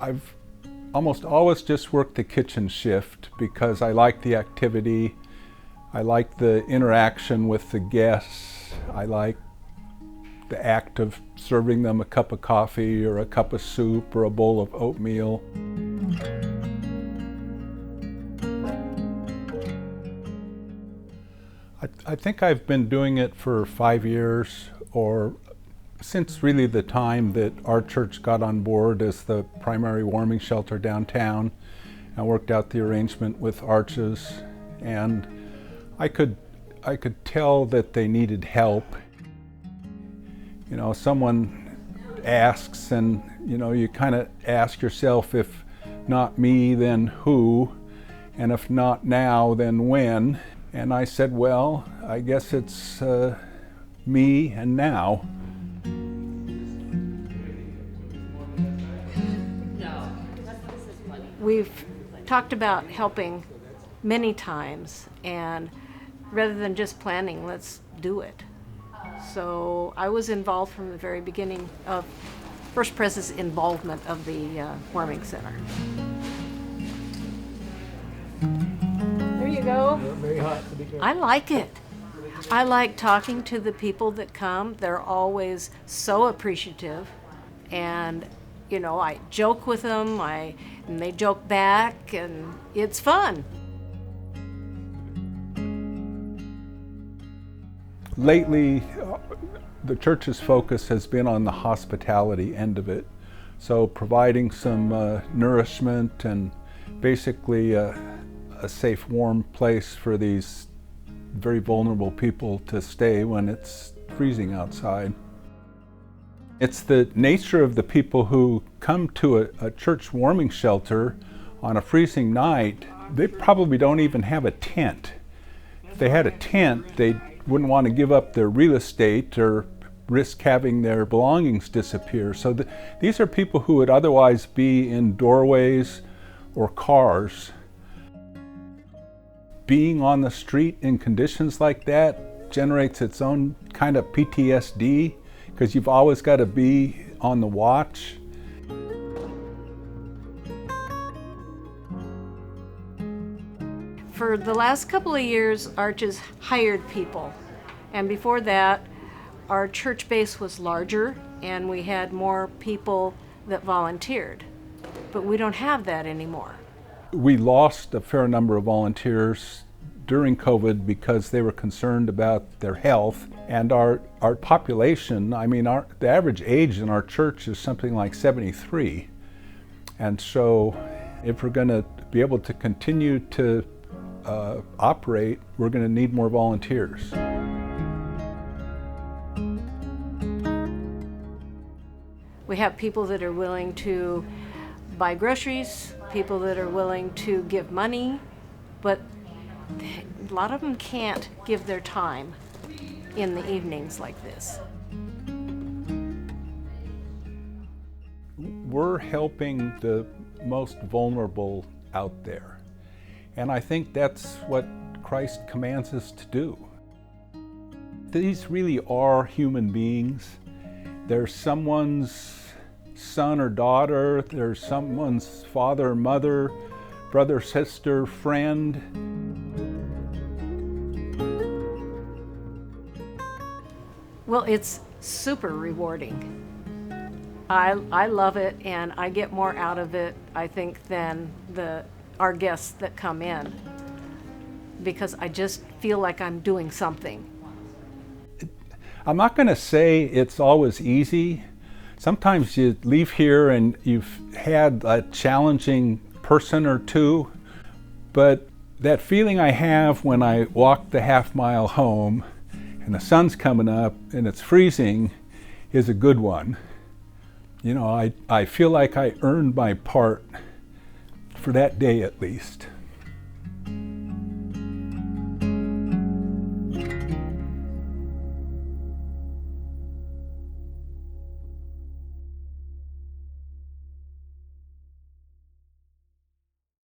I've almost always just worked the kitchen shift because I like the activity, I like the interaction with the guests, I like the act of serving them a cup of coffee or a cup of soup or a bowl of oatmeal. I think I've been doing it for 5 years, or since really the time that our church got on board as the primary warming shelter downtown. I worked out the arrangement with Arches, and I could tell that they needed help. You know, someone asks, and you kind of ask yourself, if not me, then who? And if not now, then when? And I said, well, I guess it's me and now. We've talked about helping many times, and rather than just planning, let's do it. So I was involved from the very beginning of First Pres's involvement of the warming center. There you go. Very hot. I like it. I like talking to the people that come. They're always so appreciative, and I joke with them, and they joke back, and it's fun. Lately, the church's focus has been on the hospitality end of it. So providing some nourishment and basically a safe, warm place for these very vulnerable people to stay when it's freezing outside. It's the nature of the people who come to a church warming shelter on a freezing night. They probably don't even have a tent. If they had a tent, they wouldn't want to give up their real estate or risk having their belongings disappear. So these are people who would otherwise be in doorways or cars. Being on the street in conditions like that generates its own kind of PTSD, because you've always got to be on the watch. For the last couple of years, Arches hired people, and before that, our church base was larger and we had more people that volunteered, but we don't have that anymore. We lost a fair number of volunteers during COVID because they were concerned about their health, and our population, the average age in our church is something like 73, and so if we're going to be able to continue to operate, we're going to need more volunteers. We have people that are willing to buy groceries, people that are willing to give money, but a lot of them can't give their time in the evenings like this. We're helping the most vulnerable out there, and I think that's what Christ commands us to do. These really are human beings. They're someone's son or daughter, they're someone's father or mother, brother, sister, friend. Well, it's super rewarding. I love it, and I get more out of it, I think, than our guests that come in, because I just feel like I'm doing something. I'm not going to say it's always easy. Sometimes you leave here and you've had a challenging person or two, but that feeling I have when I walk the half-mile home and the sun's coming up and it's freezing is a good one. I feel like I earned my part for that day at least.